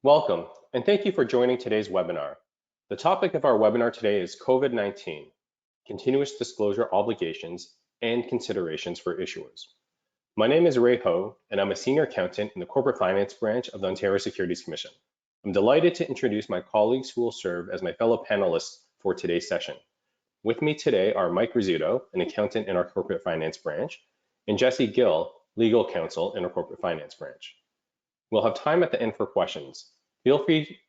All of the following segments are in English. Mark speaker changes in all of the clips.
Speaker 1: Welcome, and thank you for joining today's webinar. The topic of our webinar today is COVID-19, continuous disclosure obligations and considerations for issuers. My name is Ray Ho, and I'm a senior accountant in the corporate finance branch of the Ontario Securities Commission. I'm delighted to introduce my colleagues who will serve as my fellow panelists for today's session. With me today are Mike Rizzuto, an accountant in our corporate finance branch, and Jesse Gill, legal counsel in our corporate finance branch. We'll have time at the end for questions. Feel free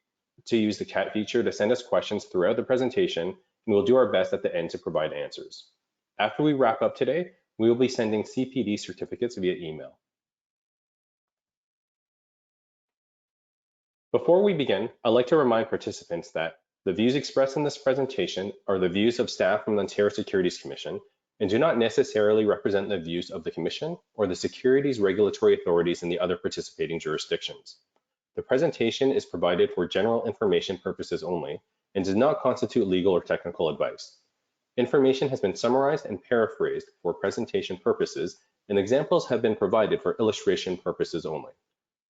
Speaker 1: to use the chat feature to send us questions throughout the presentation, and we'll do our best at the end to provide answers. After we wrap up today, we will be sending CPD certificates via email. Before we begin, I'd like to remind participants that the views expressed in this presentation are the views of staff from the Ontario Securities Commission and do not necessarily represent the views of the Commission or the securities regulatory authorities in the other participating jurisdictions. The presentation is provided for general information purposes only and does not constitute legal or technical advice. Information has been summarized and paraphrased for presentation purposes, and examples have been provided for illustration purposes only.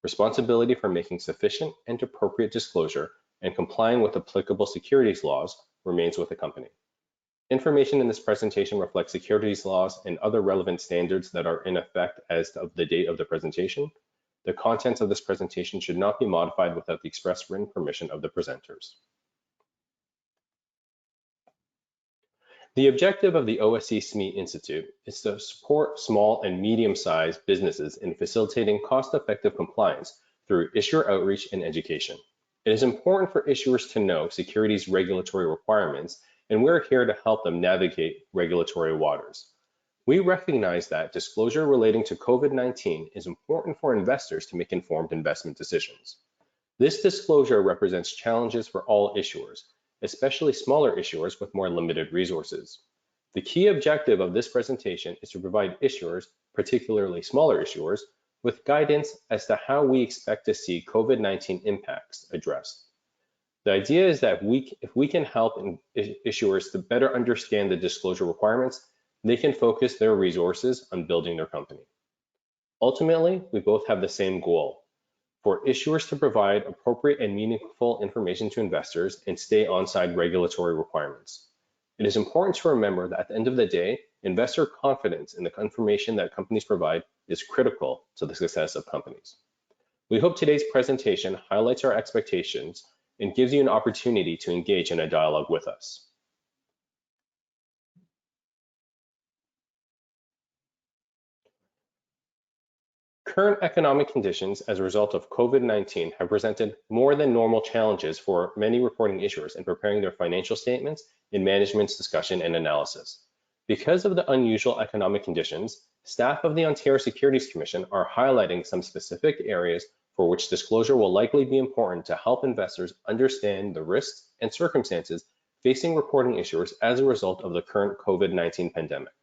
Speaker 1: Responsibility for making sufficient and appropriate disclosure and complying with applicable securities laws remains with the company. Information in this presentation reflects securities laws and other relevant standards that are in effect as of the date of the presentation. The contents of this presentation should not be modified without the express written permission of the presenters. The objective of the OSC SME Institute is to support small and medium-sized businesses in facilitating cost-effective compliance through issuer outreach and education. It is important for issuers to know securities regulatory requirements, and we're here to help them navigate regulatory waters. We recognize that disclosure relating to COVID-19 is important for investors to make informed investment decisions. This disclosure represents challenges for all issuers, especially smaller issuers with more limited resources. The key objective of this presentation is to provide issuers, particularly smaller issuers, with guidance as to how we expect to see COVID-19 impacts addressed. The idea is that if we can help issuers to better understand the disclosure requirements, they can focus their resources on building their company. Ultimately, we both have the same goal: for issuers to provide appropriate and meaningful information to investors and stay onside regulatory requirements. It is important to remember that at the end of the day, investor confidence in the information that companies provide is critical to the success of companies. We hope today's presentation highlights our expectations and gives you an opportunity to engage in a dialogue with us. Current economic conditions as a result of COVID-19 have presented more than normal challenges for many reporting issuers in preparing their financial statements in management's discussion and analysis. Because of the unusual economic conditions, staff of the Ontario Securities Commission are highlighting some specific areas for which disclosure will likely be important to help investors understand the risks and circumstances facing reporting issuers as a result of the current COVID-19 pandemic.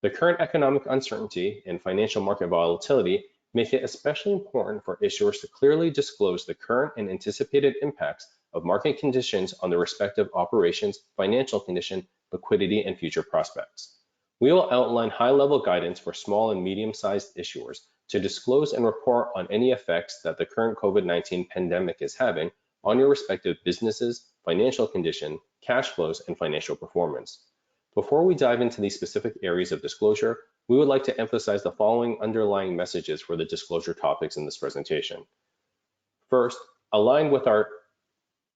Speaker 1: The current economic uncertainty and financial market volatility make it especially important for issuers to clearly disclose the current and anticipated impacts of market conditions on their respective operations, financial condition, liquidity, and future prospects. We will outline high-level guidance for small and medium-sized issuers to disclose and report on any effects that the current COVID-19 pandemic is having on your respective businesses, financial condition, cash flows, and financial performance. Before we dive into these specific areas of disclosure, we would like to emphasize the following underlying messages for the disclosure topics in this presentation. First, aligned with our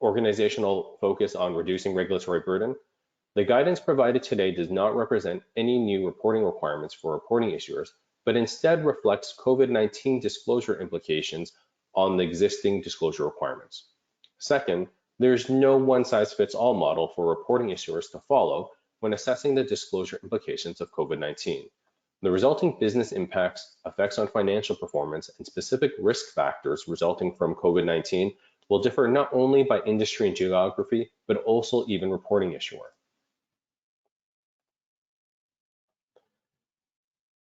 Speaker 1: organizational focus on reducing regulatory burden, the guidance provided today does not represent any new reporting requirements for reporting issuers, but instead reflects COVID-19 disclosure implications on the existing disclosure requirements. Second, there's no one-size-fits-all model for reporting issuers to follow when assessing the disclosure implications of COVID-19. The resulting business impacts, effects on financial performance, and specific risk factors resulting from COVID-19 will differ not only by industry and geography, but also even reporting issuer.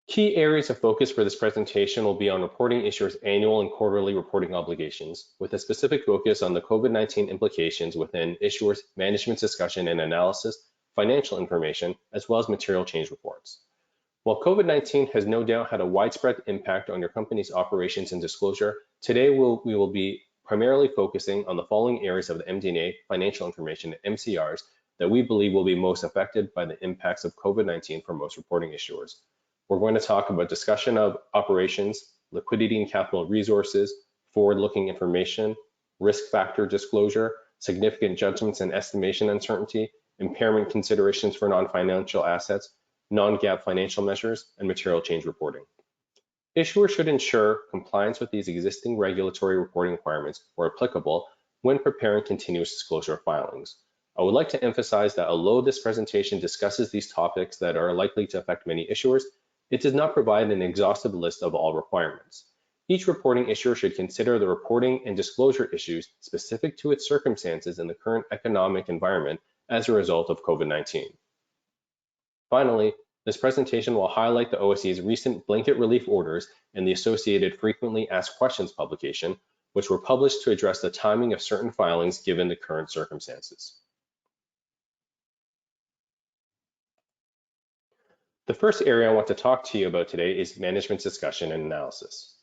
Speaker 1: Key areas of focus for this presentation will be on reporting issuers' annual and quarterly reporting obligations, with a specific focus on the COVID-19 implications within issuers' management discussion and analysis, financial information, as well as material change reports. While COVID-19 has no doubt had a widespread impact on your company's operations and disclosure, today we will be primarily focusing on the following areas of the MD&A financial information and MCRs that we believe will be most affected by the impacts of COVID-19 for most reporting issuers. We're going to talk about discussion of operations, liquidity and capital resources, forward-looking information, risk factor disclosure, significant judgments and estimation uncertainty, impairment considerations for non-financial assets, non-GAAP financial measures, and material change reporting. Issuers should ensure compliance with these existing regulatory reporting requirements where applicable when preparing continuous disclosure filings. I would like to emphasize that although this presentation discusses these topics that are likely to affect many issuers, it does not provide an exhaustive list of all requirements. Each reporting issuer should consider the reporting and disclosure issues specific to its circumstances in the current economic environment as a result of COVID-19. Finally, this presentation will highlight the OSC's recent blanket relief orders and the associated frequently asked questions publication, which were published to address the timing of certain filings given the current circumstances. The first area I want to talk to you about today is management's discussion and analysis.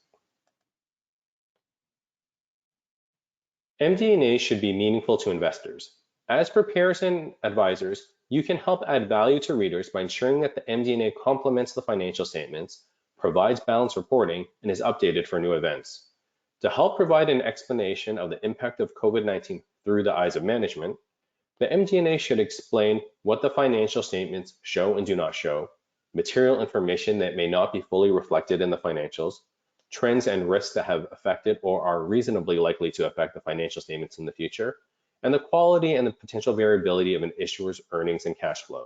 Speaker 1: MD&A should be meaningful to investors. As preparers and advisors, you can help add value to readers by ensuring that the MD&A complements the financial statements, provides balanced reporting, and is updated for new events. To help provide an explanation of the impact of COVID-19 through the eyes of management, the MD&A should explain what the financial statements show and do not show, material information that may not be fully reflected in the financials, trends and risks that have affected or are reasonably likely to affect the financial statements in the future, and the quality and the potential variability of an issuer's earnings and cash flow.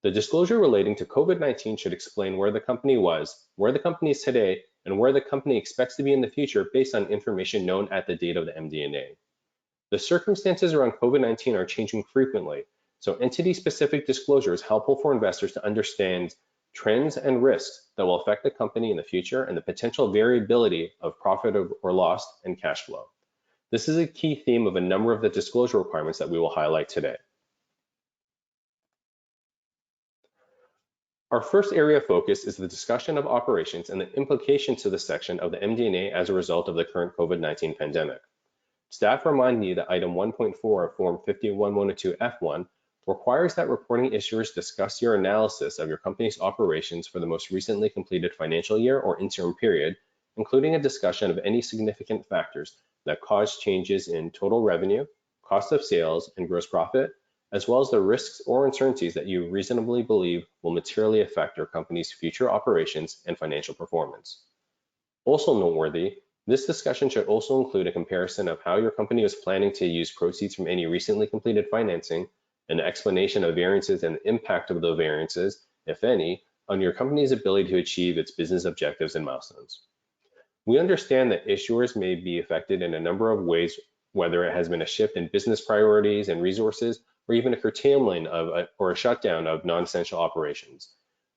Speaker 1: The disclosure relating to COVID-19 should explain where the company was, where the company is today, and where the company expects to be in the future based on information known at the date of the MD&A. The circumstances around COVID-19 are changing frequently, so entity-specific disclosure is helpful for investors to understand trends and risks that will affect the company in the future and the potential variability of profit or loss and cash flow. This is a key theme of a number of the disclosure requirements that we will highlight today. Our first area of focus is the discussion of operations and the implications to this section of the MD&A as a result of the current COVID-19 pandemic. Staff remind me that item 1.4 of Form 51102F1 requires that reporting issuers discuss your analysis of your company's operations for the most recently completed financial year or interim period, including a discussion of any significant factors that cause changes in total revenue, cost of sales, and gross profit, as well as the risks or uncertainties that you reasonably believe will materially affect your company's future operations and financial performance. Also noteworthy, this discussion should also include a comparison of how your company was planning to use proceeds from any recently completed financing, an explanation of variances and the impact of the variances, if any, on your company's ability to achieve its business objectives and milestones. We understand that issuers may be affected in a number of ways, whether it has been a shift in business priorities and resources, or even a curtailment or a shutdown of non-essential operations.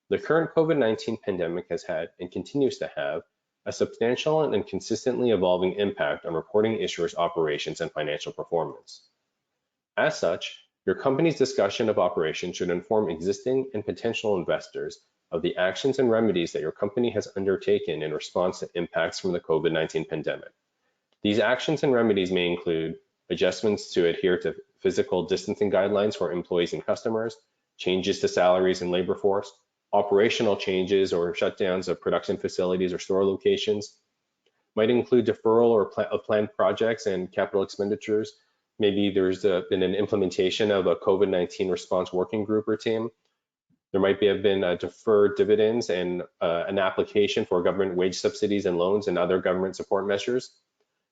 Speaker 1: The current COVID-19 pandemic has had and continues to have a substantial and consistently evolving impact on reporting issuers' operations and financial performance. As such, your company's discussion of operations should inform existing and potential investors of the actions and remedies that your company has undertaken in response to impacts from the COVID-19 pandemic. These actions and remedies may include adjustments to adhere to physical distancing guidelines for employees and customers, changes to salaries and labor force, operational changes or shutdowns of production facilities or store locations, might include deferral of planned projects and capital expenditures. Maybe there's been an implementation of a COVID-19 response working group or team. There might have been deferred dividends and an application for government wage subsidies and loans and other government support measures.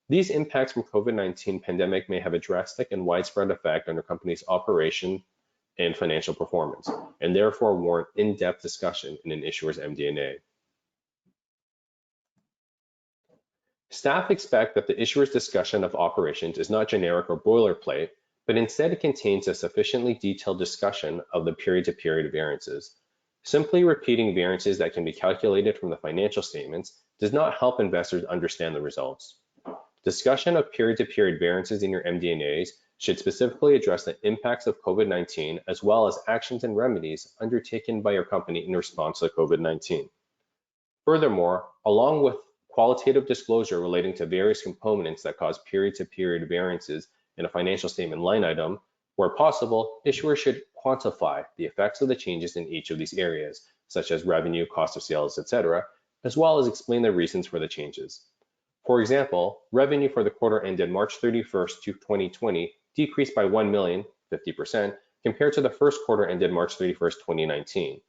Speaker 1: These impacts from COVID-19 pandemic may have a drastic and widespread effect on your company's operation and financial performance, and therefore warrant in-depth discussion in an issuer's MD&A. Staff expect that the issuer's discussion of operations is not generic or boilerplate, but instead it contains a sufficiently detailed discussion of the period-to-period variances. Simply repeating variances that can be calculated from the financial statements does not help investors understand the results. Discussion of period-to-period variances in your MD&As should specifically address the impacts of COVID-19 as well as actions and remedies undertaken by your company in response to COVID-19. Furthermore, along with qualitative disclosure relating to various components that cause period-to-period variances in a financial statement line item. Where possible, issuers should quantify the effects of the changes in each of these areas, such as revenue, cost of sales, etc., as well as explain the reasons for the changes. For example, revenue for the quarter ended March 31st, 2020 decreased by $1 million, 50%, compared to the first quarter ended March 31st, 2019.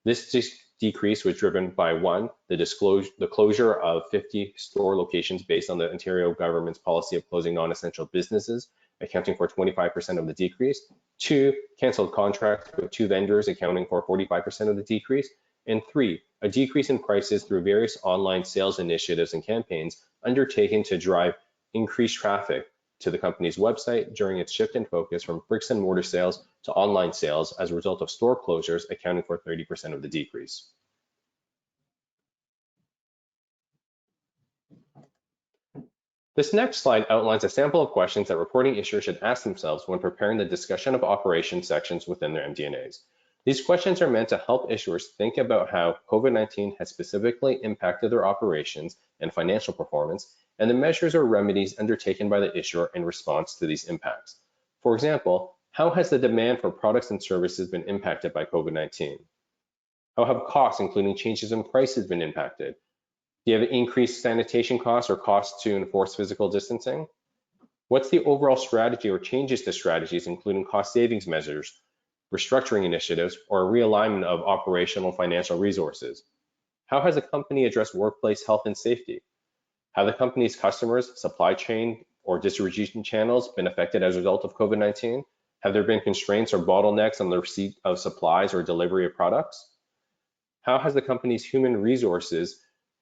Speaker 1: This decrease was driven by one, the closure of 50 store locations based on the Ontario government's policy of closing non-essential businesses, accounting for 25% of the decrease. Two, canceled contracts with 2 vendors accounting for 45% of the decrease. And 3, a decrease in prices through various online sales initiatives and campaigns undertaken to drive increased traffic to the company's website during its shift in focus from bricks and mortar sales to online sales as a result of store closures, accounting for 30% of the decrease. This next slide outlines a sample of questions that reporting issuers should ask themselves when preparing the discussion of operations sections within their MD&As. These questions are meant to help issuers think about how COVID-19 has specifically impacted their operations and financial performance, and the measures or remedies undertaken by the issuer in response to these impacts. For example, how has the demand for products and services been impacted by COVID-19? How have costs, including changes in prices, been impacted? Do you have increased sanitation costs or costs to enforce physical distancing? What's the overall strategy or changes to strategies, including cost savings measures, restructuring initiatives, or a realignment of operational financial resources? How has the company addressed workplace health and safety? Have the company's customers, supply chain, or distribution channels been affected as a result of COVID-19? Have there been constraints or bottlenecks on the receipt of supplies or delivery of products? How has the company's human resources,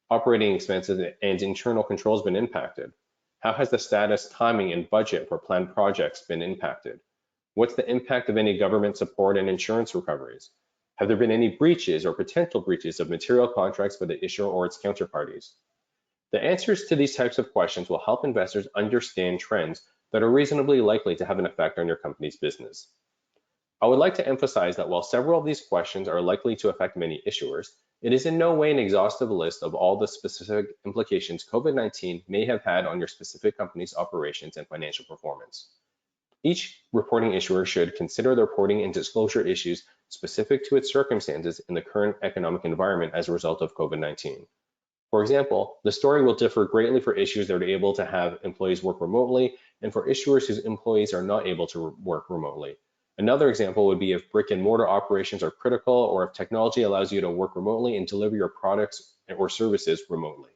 Speaker 1: operating expenses, and internal controls been impacted? How has the status, timing, and budget for planned projects been impacted? What's the impact of any government support and insurance recoveries? Have there been any breaches or potential breaches of material contracts by the issuer or its counterparties? The answers to these types of questions will help investors understand trends that are reasonably likely to have an effect on your company's business. I would like to emphasize that while several of these questions are likely to affect many issuers, it is in no way an exhaustive list of all the specific implications COVID-19 may have had on your specific company's operations and financial performance. Each reporting issuer should consider the reporting and disclosure issues specific to its circumstances in the current economic environment as a result of COVID-19. For example, the story will differ greatly for issuers that are able to have employees work remotely and for issuers whose employees are not able to work remotely. Another example would be if brick and mortar operations are critical, or if technology allows you to work remotely and deliver your products or services remotely.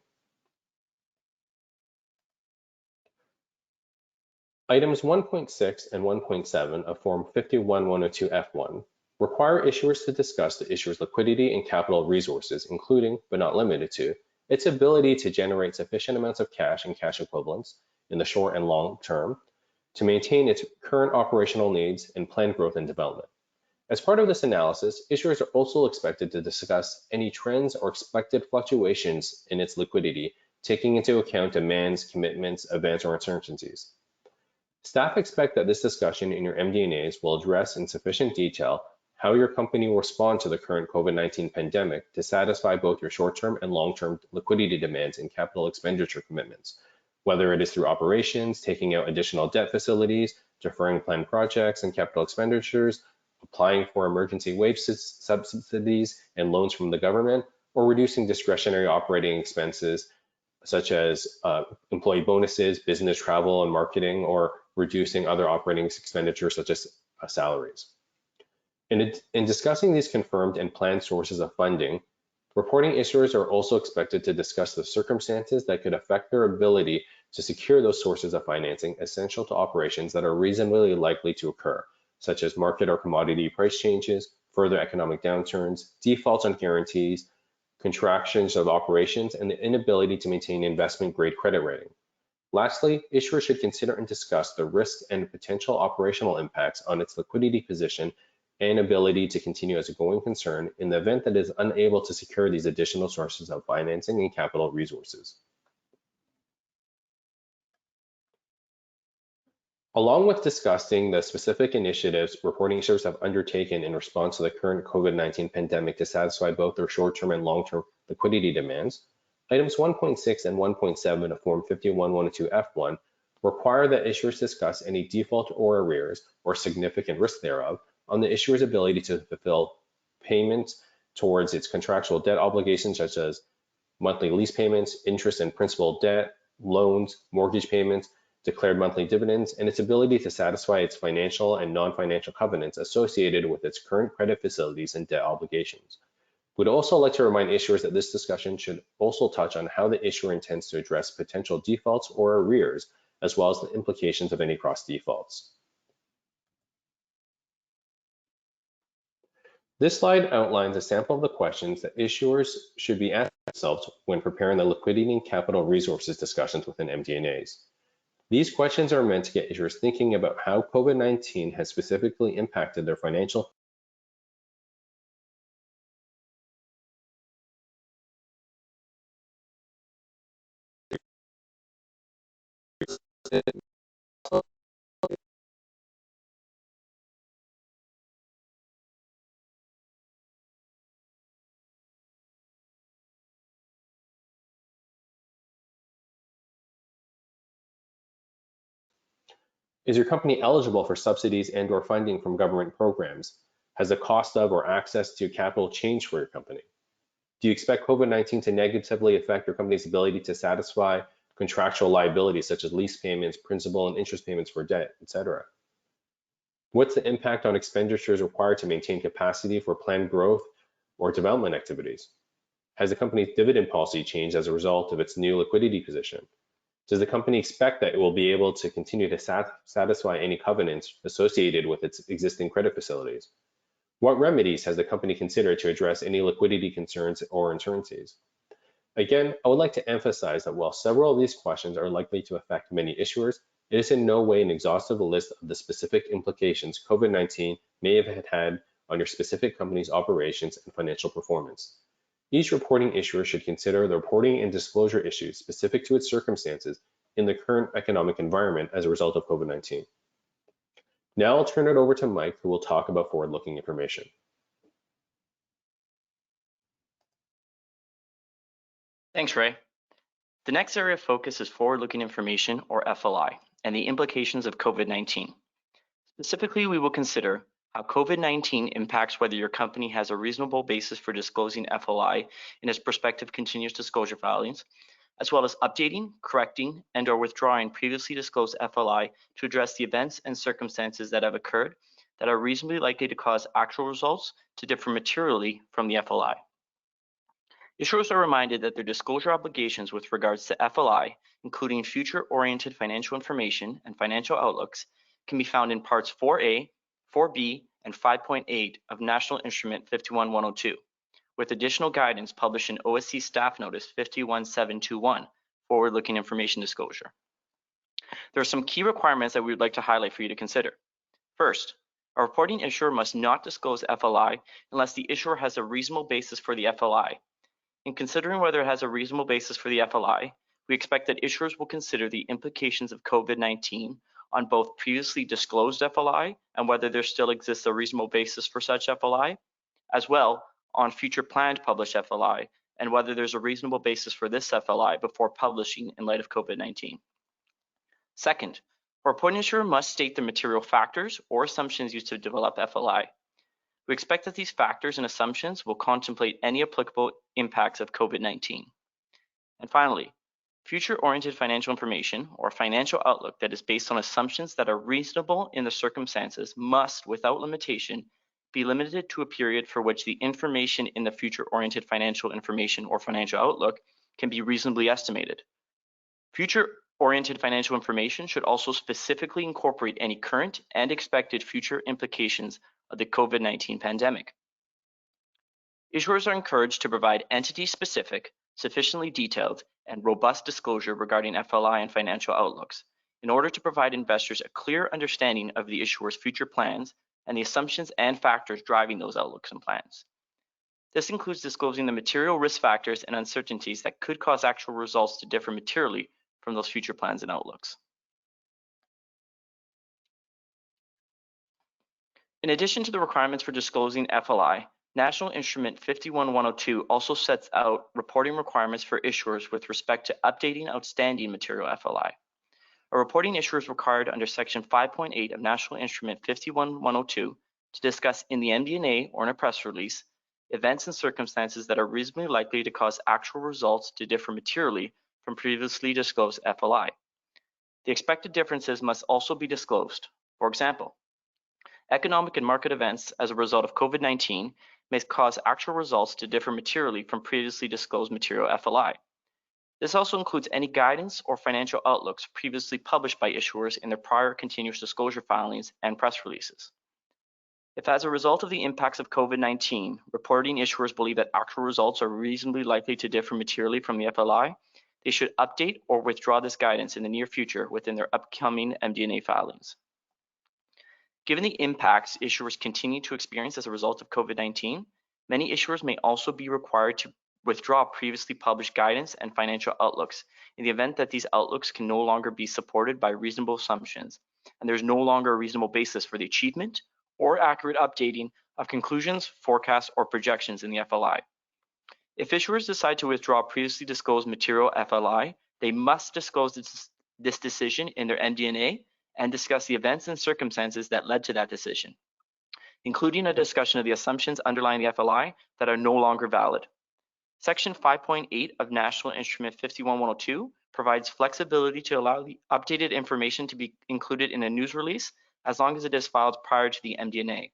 Speaker 1: Items 1.6 and 1.7 of Form 51-102-F1 require issuers to discuss the issuer's liquidity and capital resources, including, but not limited to, its ability to generate sufficient amounts of cash and cash equivalents in the short and long term to maintain its current operational needs and planned growth and development. As part of this analysis, issuers are also expected to discuss any trends or expected fluctuations in its liquidity, taking into account demands, commitments, events, or uncertainties. Staff expect that this discussion in your MD&As will address in sufficient detail how your company will respond to the current COVID-19 pandemic to satisfy both your short-term and long-term liquidity demands and capital expenditure commitments, whether it is through operations, taking out additional debt facilities, deferring planned projects and capital expenditures, applying for emergency wage subsidies and loans from the government, or reducing discretionary operating expenses such as employee bonuses, business travel and marketing, or reducing other operating expenditures such as salaries. In discussing these confirmed and planned sources of funding, reporting issuers are also expected to discuss the circumstances that could affect their ability to secure those sources of financing essential to operations that are reasonably likely to occur, such as market or commodity price changes, further economic downturns, defaults on guarantees, contractions of operations, and the inability to maintain investment-grade credit rating. Lastly, issuers should consider and discuss the risks and potential operational impacts on its liquidity position and ability to continue as a going concern in the event that it is unable to secure these additional sources of financing and capital resources. Along with discussing the specific initiatives reporting issuers have undertaken in response to the current COVID-19 pandemic to satisfy both their short-term and long-term liquidity demands, Items 1.6 and 1.7 of Form 51-102-F1 require that issuers discuss any default or arrears or significant risk thereof on the issuer's ability to fulfill payments towards its contractual debt obligations, such as monthly lease payments, interest and principal debt, loans, mortgage payments, declared monthly dividends, and its ability to satisfy its financial and non-financial covenants associated with its current credit facilities and debt obligations. We'd also like to remind issuers that this discussion should also touch on how the issuer intends to address potential defaults or arrears, as well as the implications of any cross defaults. This slide outlines a sample of the questions that issuers should be asking themselves when preparing the liquidity and capital resources discussions within MD&As. These questions are meant to get issuers thinking about how COVID-19 has specifically impacted their financial Is your company eligible for subsidies and/or funding from government programs? Has the cost of or access to capital changed for your company? Do you expect COVID-19 to negatively affect your company's ability to satisfy contractual liabilities such as lease payments, principal and interest payments for debt, etc.? What's the impact on expenditures required to maintain capacity for planned growth or development activities? Has the company's dividend policy changed as a result of its new liquidity position? Does the company expect that it will be able to continue to satisfy any covenants associated with its existing credit facilities? What remedies has the company considered to address any liquidity concerns or uncertainties? Again, I would like to emphasize that while several of these questions are likely to affect many issuers, it is in no way an exhaustive list of the specific implications COVID-19 may have had on your specific company's operations and financial performance. Each reporting issuer should consider the reporting and disclosure issues specific to its circumstances in the current economic environment as a result of COVID-19. Now I'll turn it over to Mike, who will talk about forward-looking information.
Speaker 2: Thanks, Ray. The next area of focus is forward-looking information, or FLI, and the implications of COVID-19. Specifically, we will consider how COVID-19 impacts whether your company has a reasonable basis for disclosing FLI in its prospective continuous disclosure filings, as well as updating, correcting, and/or withdrawing previously disclosed FLI to address the events and circumstances that have occurred that are reasonably likely to cause actual results to differ materially from the FLI. Issuers are reminded that their disclosure obligations with regards to FLI, including future-oriented financial information and financial outlooks, can be found in Parts 4A, 4B, and 5.8 of National Instrument 51-102, with additional guidance published in OSC Staff Notice 51721, Forward-Looking Information Disclosure. There are some key requirements that we would like to highlight for you to consider. First, a reporting issuer must not disclose FLI unless the issuer has a reasonable basis for the FLI. In considering whether it has a reasonable basis for the FLI, we expect that issuers will consider the implications of COVID-19 on both previously disclosed FLI and whether there still exists a reasonable basis for such FLI, as well on future planned published FLI and whether there's a reasonable basis for this FLI before publishing in light of COVID-19. Second, a reporting issuer must state the material factors or assumptions used to develop FLI. We expect that these factors and assumptions will contemplate any applicable impacts of COVID-19. And finally, future-oriented financial information or financial outlook that is based on assumptions that are reasonable in the circumstances must, without limitation, be limited to a period for which the information in the future-oriented financial information or financial outlook can be reasonably estimated. Future-oriented financial information should also specifically incorporate any current and expected future implications of the COVID-19 pandemic. Issuers are encouraged to provide entity-specific, sufficiently detailed, and robust disclosure regarding FLI and financial outlooks in order to provide investors a clear understanding of the issuer's future plans and the assumptions and factors driving those outlooks and plans. This includes disclosing the material risk factors and uncertainties that could cause actual results to differ materially from those future plans and outlooks. In addition to the requirements for disclosing FLI, National Instrument 51102 also sets out reporting requirements for issuers with respect to updating outstanding material FLI. A reporting issuer is required under Section 5.8 of National Instrument 51102 to discuss in the MD&A or in a press release events and circumstances that are reasonably likely to cause actual results to differ materially from previously disclosed FLI. The expected differences must also be disclosed. For example, economic and market events as a result of COVID-19 may cause actual results to differ materially from previously disclosed material FLI. This also includes any guidance or financial outlooks previously published by issuers in their prior continuous disclosure filings and press releases. If as a result of the impacts of COVID-19, reporting issuers believe that actual results are reasonably likely to differ materially from the FLI, they should update or withdraw this guidance in the near future within their upcoming MD&A filings. Given the impacts issuers continue to experience as a result of COVID-19, many issuers may also be required to withdraw previously published guidance and financial outlooks in the event that these outlooks can no longer be supported by reasonable assumptions, and there's no longer a reasonable basis for the achievement or accurate updating of conclusions, forecasts, or projections in the FLI. If issuers decide to withdraw previously disclosed material FLI, they must disclose this decision in their MD&A and discuss the events and circumstances that led to that decision, including a discussion of the assumptions underlying the FLI that are no longer valid. Section 5.8 of National Instrument 51102 provides flexibility to allow the updated information to be included in a news release as long as it is filed prior to the MD&A.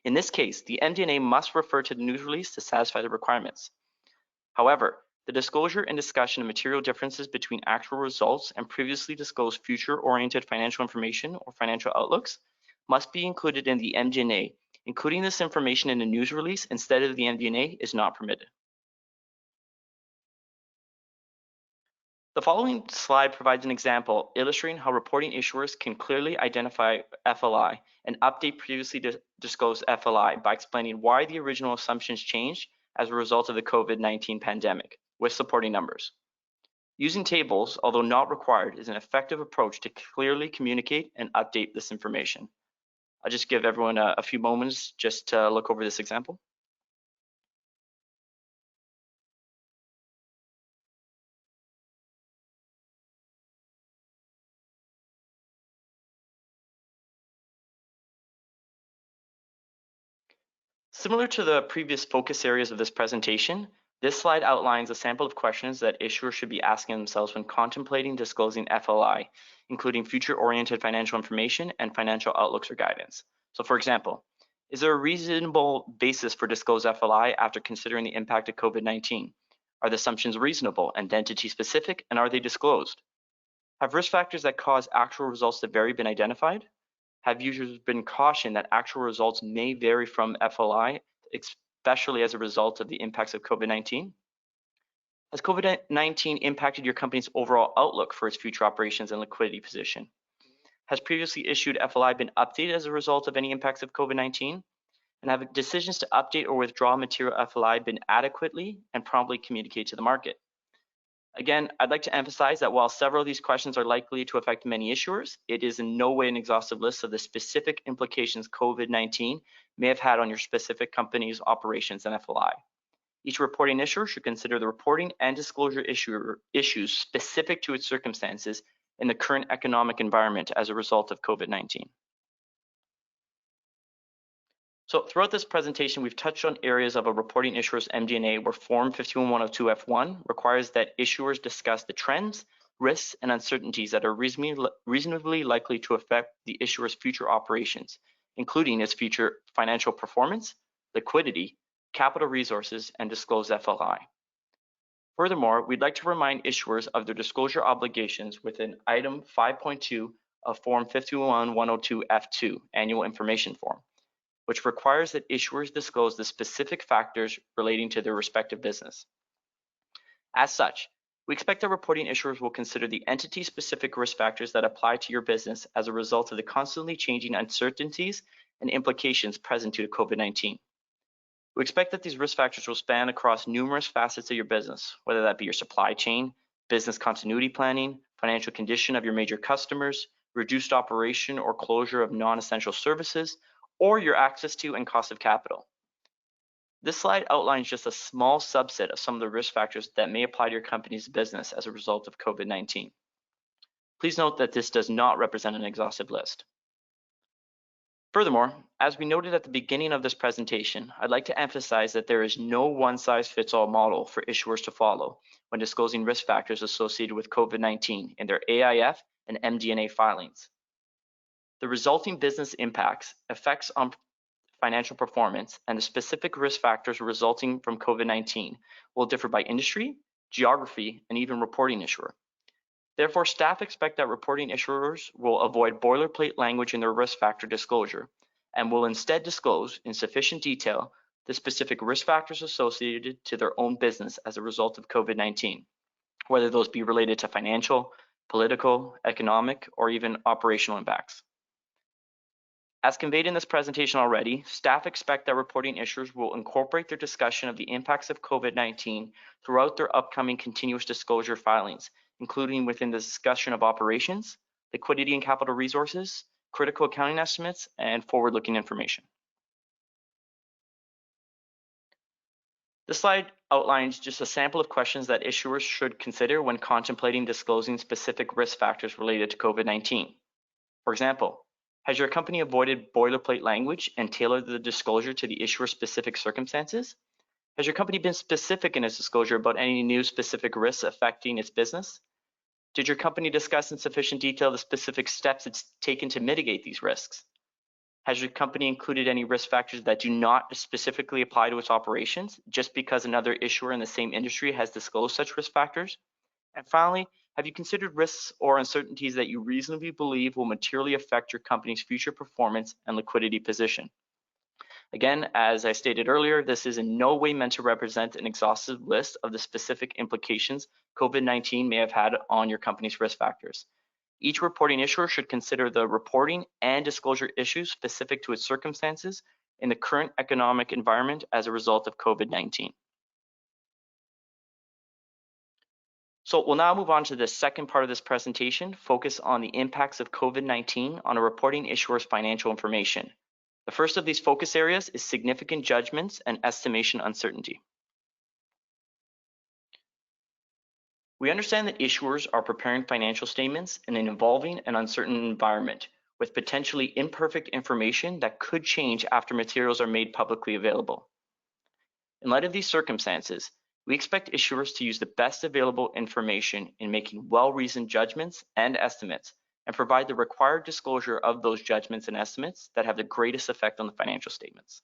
Speaker 2: In this case, the MD&A must refer to the news release to satisfy the requirements. However, the disclosure and discussion of material differences between actual results and previously disclosed future-oriented financial information or financial outlooks must be included in the MD&A. Including this information in a news release instead of the MD&A is not permitted. The following slide provides an example illustrating how reporting issuers can clearly identify FLI and update previously disclosed FLI by explaining why the original assumptions changed as a result of the COVID-19 pandemic, with supporting numbers. Using tables, although not required, is an effective approach to clearly communicate and update this information. I'll just give everyone a few moments just to look over this example. Similar to the previous focus areas of this presentation, this slide outlines a sample of questions that issuers should be asking themselves when contemplating disclosing FLI, including future-oriented financial information and financial outlooks or guidance. So for example, is there a reasonable basis for disclosed FLI after considering the impact of COVID-19? Are the assumptions reasonable and entity-specific, and are they disclosed? Have risk factors that cause actual results to vary been identified? Have users been cautioned that actual results may vary from FLI, especially as a result of the impacts of COVID-19? Has COVID-19 impacted your company's overall outlook for its future operations and liquidity position? Has previously issued FLI been updated as a result of any impacts of COVID-19? And have decisions to update or withdraw material FLI been adequately and promptly communicated to the market? Again, I'd like to emphasize that while several of these questions are likely to affect many issuers, it is in no way an exhaustive list of the specific implications COVID-19 may have had on your specific company's operations and FLI. Each reporting issuer should consider the reporting and disclosure issues specific to its circumstances in the current economic environment as a result of COVID-19. So throughout this presentation, we've touched on areas of a reporting issuer's MD&A where Form 51102F1 requires that issuers discuss the trends, risks, and uncertainties that are reasonably likely to affect the issuer's future operations, including its future financial performance, liquidity, capital resources, and disclosed FLI. Furthermore, we'd like to remind issuers of their disclosure obligations within Item 5.2 of Form 51102F2, Annual Information Form, which requires that issuers disclose the specific factors relating to their respective business. As such, we expect that reporting issuers will consider the entity-specific risk factors that apply to your business as a result of the constantly changing uncertainties and implications present due to COVID-19. We expect that these risk factors will span across numerous facets of your business, whether that be your supply chain, business continuity planning, financial condition of your major customers, reduced operation or closure of non-essential services, or your access to and cost of capital. This slide outlines just a small subset of some of the risk factors that may apply to your company's business as a result of COVID-19. Please note that this does not represent an exhaustive list. Furthermore, as we noted at the beginning of this presentation, I'd like to emphasize that there is no one-size-fits-all model for issuers to follow when disclosing risk factors associated with COVID-19 in their AIF and MD&A filings. The resulting business impacts, effects on financial performance, and the specific risk factors resulting from COVID-19 will differ by industry, geography, and even reporting issuer. Therefore, staff expect that reporting issuers will avoid boilerplate language in their risk factor disclosure and will instead disclose in sufficient detail the specific risk factors associated to their own business as a result of COVID-19, whether those be related to financial, political, economic, or even operational impacts. As conveyed in this presentation already, staff expect that reporting issuers will incorporate their discussion of the impacts of COVID-19 throughout their upcoming continuous disclosure filings, including within the discussion of operations, liquidity and capital resources, critical accounting estimates, and forward-looking information. This slide outlines just a sample of questions that issuers should consider when contemplating disclosing specific risk factors related to COVID-19. For example, has your company avoided boilerplate language and tailored the disclosure to the issuer's specific circumstances? Has your company been specific in its disclosure about any new specific risks affecting its business? Did your company discuss in sufficient detail the specific steps it's taken to mitigate these risks? Has your company included any risk factors that do not specifically apply to its operations just because another issuer in the same industry has disclosed such risk factors? And finally, have you considered risks or uncertainties that you reasonably believe will materially affect your company's future performance and liquidity position? Again, as I stated earlier, this is in no way meant to represent an exhaustive list of the specific implications COVID-19 may have had on your company's risk factors. Each reporting issuer should consider the reporting and disclosure issues specific to its circumstances in the current economic environment as a result of COVID-19. So we'll now move on to the second part of this presentation, focus on the impacts of COVID-19 on a reporting issuer's financial information. The first of these focus areas is significant judgments and estimation uncertainty. We understand that issuers are preparing financial statements in an evolving and uncertain environment with potentially imperfect information that could change after materials are made publicly available. In light of these circumstances, we expect issuers to use the best available information in making well-reasoned judgments and estimates and provide the required disclosure of those judgments and estimates that have the greatest effect on the financial statements.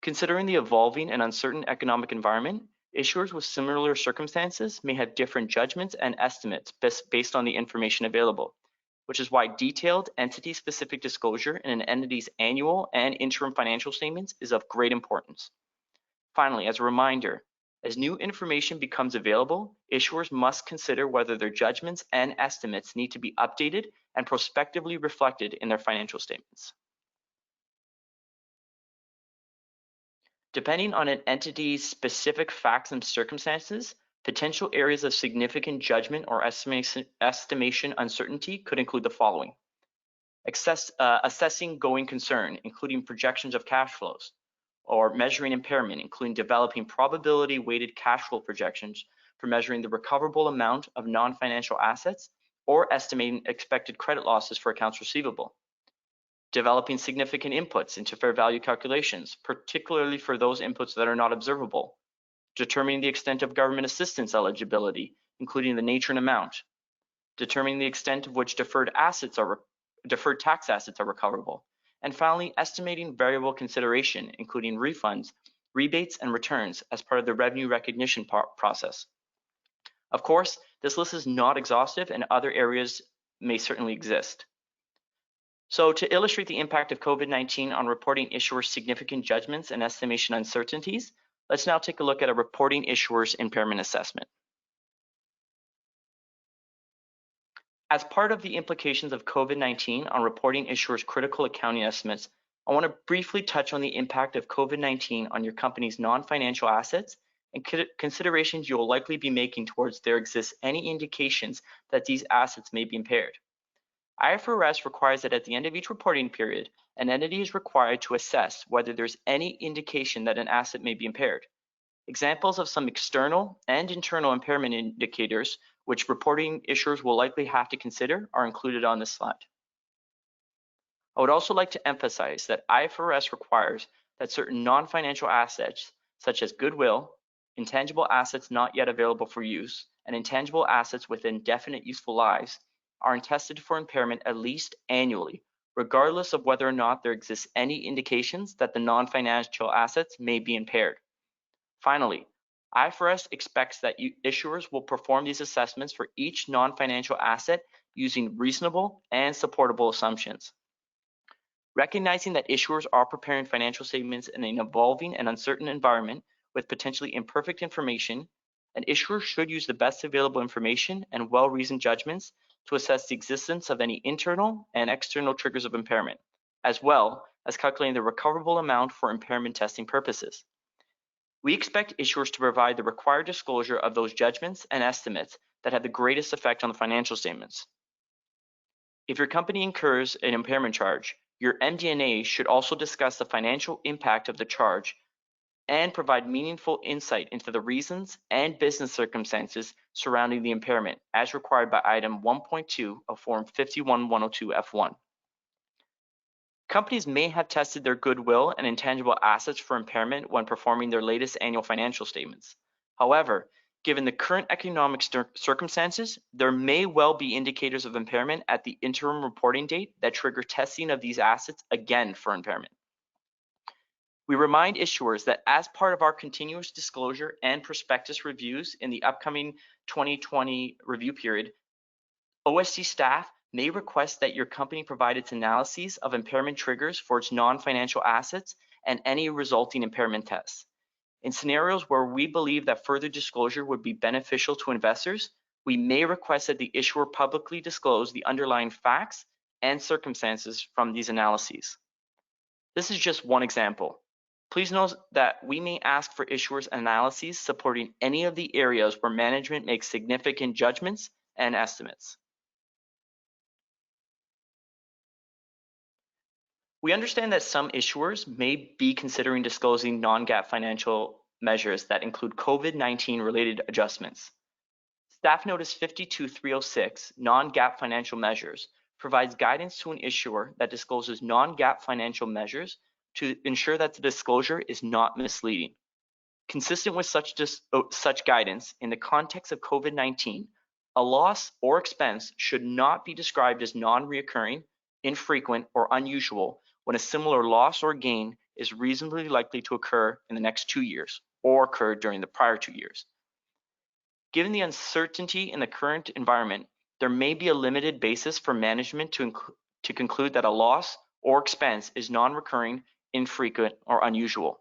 Speaker 2: Considering the evolving and uncertain economic environment, issuers with similar circumstances may have different judgments and estimates based on the information available, which is why detailed entity-specific disclosure in an entity's annual and interim financial statements is of great importance. Finally, as a reminder, as new information becomes available, issuers must consider whether their judgments and estimates need to be updated and prospectively reflected in their financial statements. Depending on an entity's specific facts and circumstances, potential areas of significant judgment or estimation uncertainty could include the following. Assessing going concern, including projections of cash flows, or measuring impairment, including developing probability-weighted cash flow projections for measuring the recoverable amount of non-financial assets or estimating expected credit losses for accounts receivable. Developing significant inputs into fair value calculations, particularly for those inputs that are not observable. Determining the extent of government assistance eligibility, including the nature and amount. Determining the extent of which deferred tax assets are recoverable. And finally, estimating variable consideration, including refunds, rebates, and returns as part of the revenue recognition process. Of course, this list is not exhaustive and other areas may certainly exist. So to illustrate the impact of COVID-19 on reporting issuers' significant judgments and estimation uncertainties, let's now take a look at a reporting issuer's impairment assessment. As part of the implications of COVID-19 on reporting issuers' critical accounting estimates, I want to briefly touch on the impact of COVID-19 on your company's non-financial assets and considerations you will likely be making towards there exists any indications that these assets may be impaired. IFRS requires that at the end of each reporting period, an entity is required to assess whether there's any indication that an asset may be impaired. Examples of some external and internal impairment indicators which reporting issuers will likely have to consider are included on this slide. I would also like to emphasize that IFRS requires that certain non-financial assets, such as goodwill, intangible assets not yet available for use, and intangible assets with indefinite useful lives, are tested for impairment at least annually, regardless of whether or not there exists any indications that the non-financial assets may be impaired. Finally, IFRS expects that issuers will perform these assessments for each non-financial asset using reasonable and supportable assumptions. Recognizing that issuers are preparing financial statements in an evolving and uncertain environment with potentially imperfect information, an issuer should use the best available information and well-reasoned judgments to assess the existence of any internal and external triggers of impairment, as well as calculating the recoverable amount for impairment testing purposes. We expect issuers to provide the required disclosure of those judgments and estimates that have the greatest effect on the financial statements. If your company incurs an impairment charge, your MD&A should also discuss the financial impact of the charge and provide meaningful insight into the reasons and business circumstances surrounding the impairment, as required by item 1.2 of Form 51-102-F1. Companies may have tested their goodwill and intangible assets for impairment when performing their latest annual financial statements. However, given the current economic circumstances, there may well be indicators of impairment at the interim reporting date that trigger testing of these assets again for impairment. We remind issuers that as part of our continuous disclosure and prospectus reviews in the upcoming 2020 review period, OSC staff may request that your company provide its analyses of impairment triggers for its non-financial assets and any resulting impairment tests. In scenarios where we believe that further disclosure would be beneficial to investors, we may request that the issuer publicly disclose the underlying facts and circumstances from these analyses. This is just one example. Please note that we may ask for issuers' analyses supporting any of the areas where management makes significant judgments and estimates. We understand that some issuers may be considering disclosing non-GAAP financial measures that include COVID-19 related adjustments. Staff Notice 52306, non-GAAP financial measures, provides guidance to an issuer that discloses non-GAAP financial measures to ensure that the disclosure is not misleading. Consistent with such guidance, in the context of COVID-19, a loss or expense should not be described as non-reoccurring, infrequent, or unusual when a similar loss or gain is reasonably likely to occur in the next 2 years or occurred during the prior 2 years. Given the uncertainty in the current environment, there may be a limited basis for management to conclude that a loss or expense is non-recurring, infrequent, or unusual.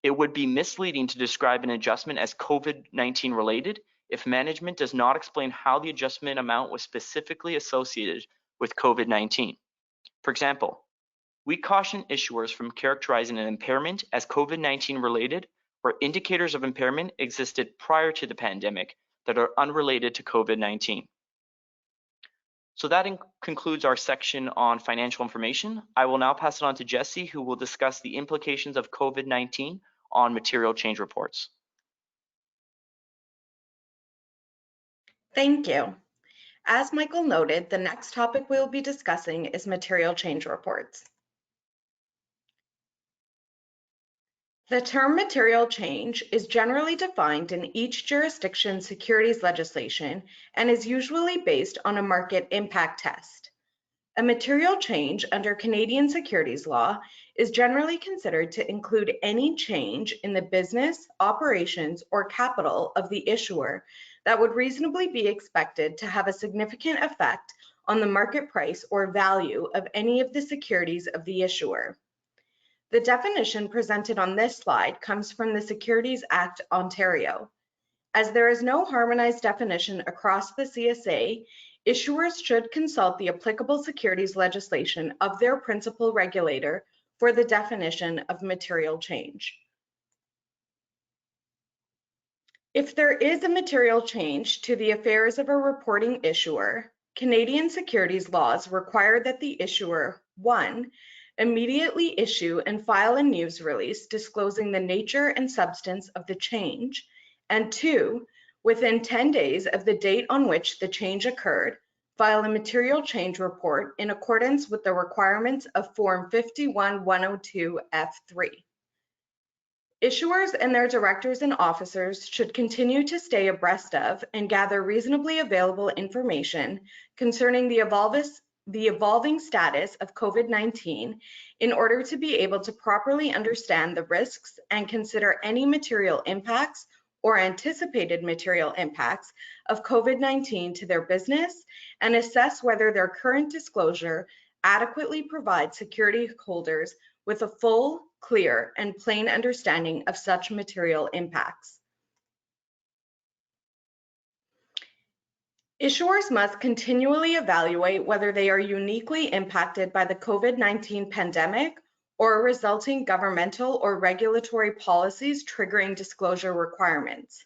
Speaker 2: It would be misleading to describe an adjustment as COVID-19 related if management does not explain how the adjustment amount was specifically associated with COVID-19. For example, we caution issuers from characterizing an impairment as COVID-19 related where indicators of impairment existed prior to the pandemic that are unrelated to COVID-19. So that concludes our section on financial information. I will now pass it on to Jesse, who will discuss the implications of COVID-19 on material change reports.
Speaker 3: Thank you. As Michael noted, the next topic we'll be discussing is material change reports. The term material change is generally defined in each jurisdiction's securities legislation and is usually based on a market impact test. A material change under Canadian securities law is generally considered to include any change in the business, operations, or capital of the issuer that would reasonably be expected to have a significant effect on the market price or value of any of the securities of the issuer. The definition presented on this slide comes from the Securities Act, Ontario. As there is no harmonized definition across the CSA, issuers should consult the applicable securities legislation of their principal regulator for the definition of material change. If there is a material change to the affairs of a reporting issuer, Canadian securities laws require that the issuer, 1, immediately issue and file a news release disclosing the nature and substance of the change, and 2, within 10 days of the date on which the change occurred, file a material change report in accordance with the requirements of Form 51-102-F3. Issuers and their directors and officers should continue to stay abreast of and gather reasonably available information concerning the evolving status of COVID-19 in order to be able to properly understand the risks and consider any material impacts or anticipated material impacts of COVID-19 to their business and assess whether their current disclosure adequately provides security holders with a full, clear, and plain understanding of such material impacts. Issuers must continually evaluate whether they are uniquely impacted by the COVID-19 pandemic or resulting governmental or regulatory policies triggering disclosure requirements.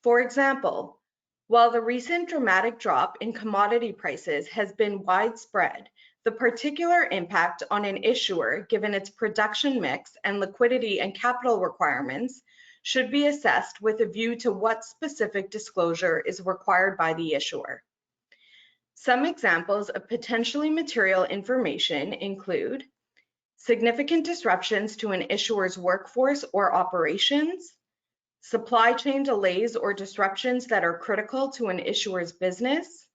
Speaker 3: For example, while the recent dramatic drop in commodity prices has been widespread, the particular impact on an issuer, given its production mix and liquidity and capital requirements, should be assessed with a view to what specific disclosure is required by the issuer. Some examples of potentially material information include significant disruptions to an issuer's workforce or operations, supply chain delays or disruptions that are critical to an issuer's business,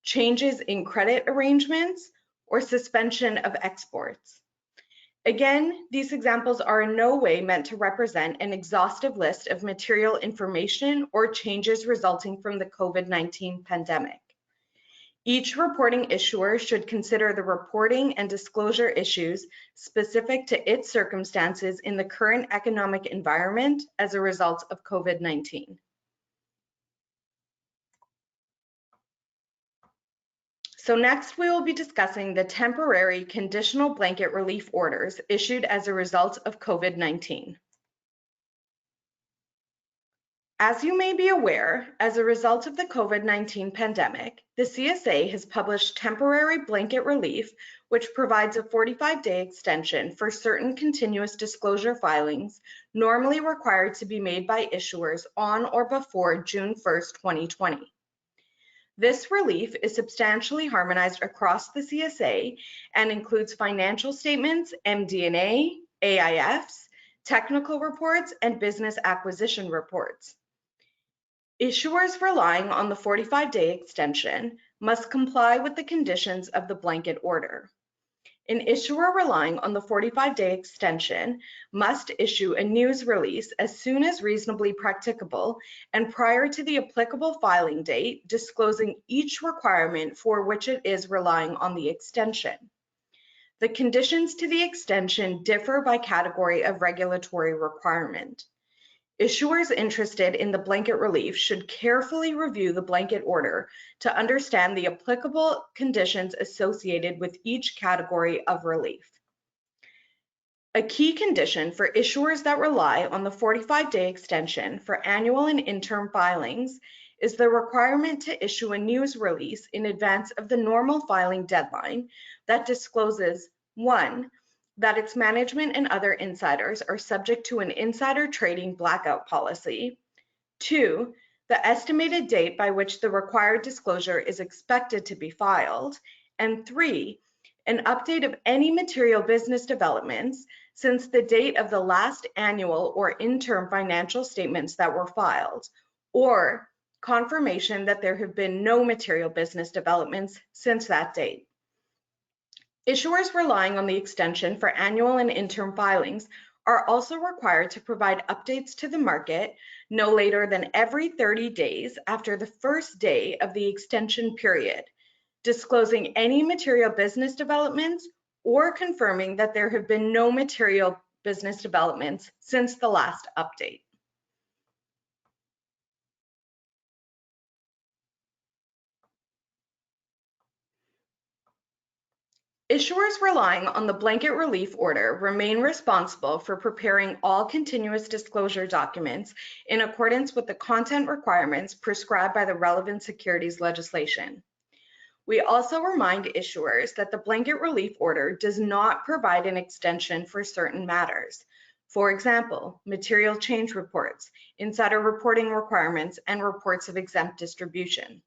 Speaker 3: changes in credit arrangements, or suspension of exports. Again, these examples are in no way meant to represent an exhaustive list of material information or changes resulting from the COVID-19 pandemic. Each reporting issuer should consider the reporting and disclosure issues specific to its circumstances in the current economic environment as a result of COVID-19. So next we will be discussing the temporary conditional blanket relief orders issued as a result of COVID-19. As you may be aware, as a result of the COVID-19 pandemic, the CSA has published temporary blanket relief, which provides a 45-day extension for certain continuous disclosure filings normally required to be made by issuers on or before June 1st, 2020. This relief is substantially harmonized across the CSA and includes financial statements, MD&A, AIFs, technical reports, and business acquisition reports. Issuers relying on the 45-day extension must comply with the conditions of the blanket order. An issuer relying on the 45-day extension must issue a news release as soon as reasonably practicable and prior to the applicable filing date, disclosing each requirement for which it is relying on the extension. The conditions to the extension differ by category of regulatory requirement. Issuers interested in the blanket relief should carefully review the blanket order to understand the applicable conditions associated with each category of relief. A key condition for issuers that rely on the 45-day extension for annual and interim filings is the requirement to issue a news release in advance of the normal filing deadline that discloses 1, that its management and other insiders are subject to an insider trading blackout policy. 2, the estimated date by which the required disclosure is expected to be filed. And 3, an update of any material business developments since the date of the last annual or interim financial statements that were filed, or confirmation that there have been no material business developments since that date. Issuers relying on the extension for annual and interim filings are also required to provide updates to the market no later than every 30 days after the first day of the extension period, disclosing any material business developments or confirming that there have been no material business developments since the last update. Issuers relying on the blanket relief order remain responsible for preparing all continuous disclosure documents in accordance with the content requirements prescribed by the relevant securities legislation. We also remind issuers that the blanket relief order does not provide an extension for certain matters. For example, material change reports, insider reporting requirements, and reports of exempt distribution.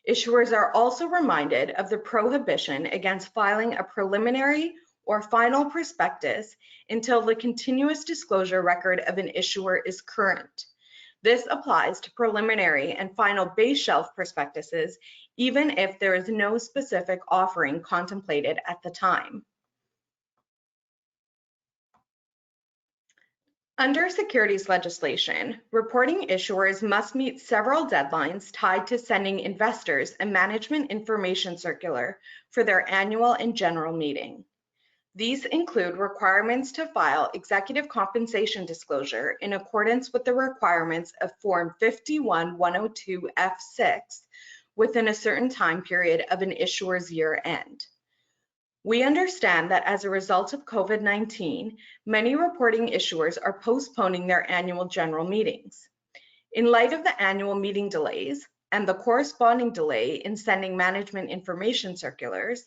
Speaker 3: Issuers are also reminded of the prohibition against filing a preliminary or final prospectus until the continuous disclosure record of an issuer is current. This applies to preliminary and final base shelf prospectuses, even if there is no specific offering contemplated at the time. Under securities legislation, reporting issuers must meet several deadlines tied to sending investors a management information circular for their annual and general meeting. These include requirements to file executive compensation disclosure in accordance with the requirements of Form 51-102-F6 within a certain time period of an issuer's year end. We understand that as a result of COVID-19, many reporting issuers are postponing their annual general meetings. In light of the annual meeting delays and the corresponding delay in sending management information circulars,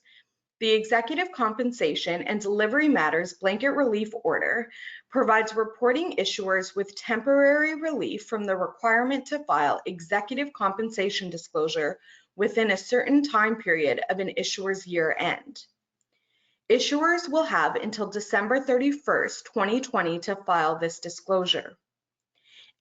Speaker 3: the Executive Compensation and Delivery Matters Blanket Relief Order provides reporting issuers with temporary relief from the requirement to file executive compensation disclosure within a certain time period of an issuer's year end. Issuers will have until December 31st, 2020 to file this disclosure.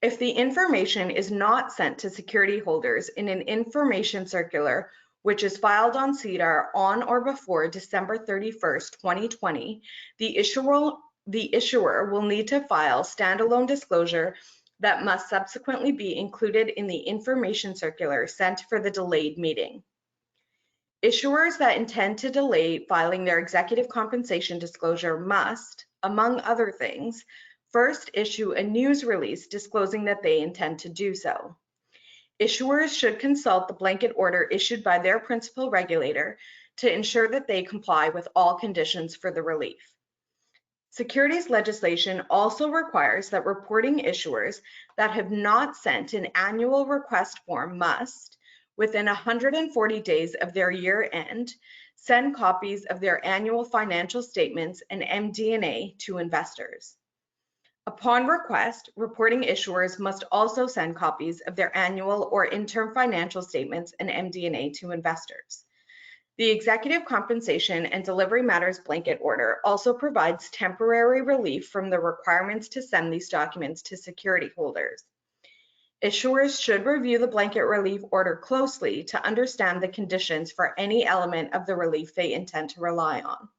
Speaker 3: If the information is not sent to security holders in an information circular which is filed on SEDAR on or before December 31st, 2020, the issuer will need to file standalone disclosure that must subsequently be included in the information circular sent for the delayed meeting. Issuers that intend to delay filing their executive compensation disclosure must, among other things, first issue a news release disclosing that they intend to do so. Issuers should consult the blanket order issued by their principal regulator to ensure that they comply with all conditions for the relief. Securities legislation also requires that reporting issuers that have not sent an annual request form must, within 140 days of their year end, send copies of their annual financial statements and MD&A to investors. Upon request, reporting issuers must also send copies of their annual or interim financial statements and MD&A to investors. The Executive Compensation and Delivery Matters Blanket Order also provides temporary relief from the requirements to send these documents to security holders. Issuers should review the blanket relief order closely to understand the conditions for any element of the relief they intend to rely on.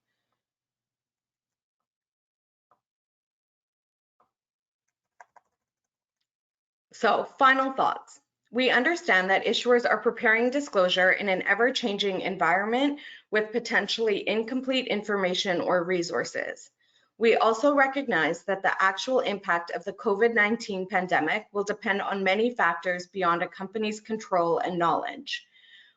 Speaker 3: So, final thoughts. We understand that issuers are preparing disclosure in an ever-changing environment with potentially incomplete information or resources. We also recognize that the actual impact of the COVID-19 pandemic will depend on many factors beyond a company's control and knowledge.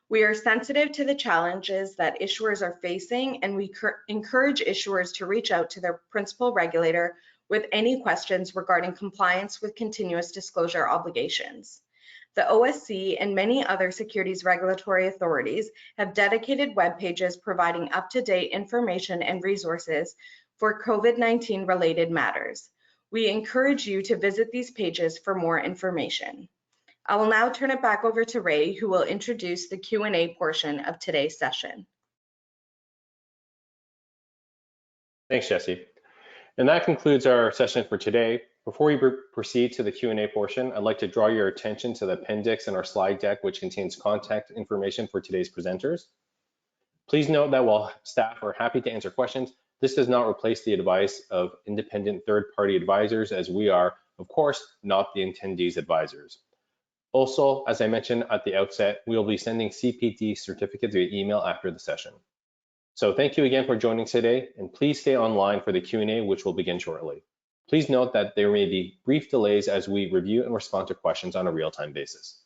Speaker 3: We are sensitive to the challenges that issuers are facing, and we encourage issuers to reach out to their principal regulator with any questions regarding compliance with continuous disclosure obligations. The OSC and many other securities regulatory authorities have dedicated web pages providing up-to-date information and resources for COVID-19 related matters. We encourage you to visit these pages for more information. I will now turn it back over to Ray, who will introduce the Q&A portion of today's session.
Speaker 1: Thanks, Jessie. And that concludes our session for today. Before we proceed to the Q&A portion, I'd like to draw your attention to the appendix in our slide deck, which contains contact information for today's presenters. Please note that while staff are happy to answer questions, this does not replace the advice of independent third-party advisors, as we are, of course, not the attendees' advisors. Also, as I mentioned at the outset, we will be sending CPD certificates via email after the session. So thank you again for joining today, and please stay online for the Q&A, which will begin shortly. Please note that there may be brief delays as we review and respond to questions on a real-time basis.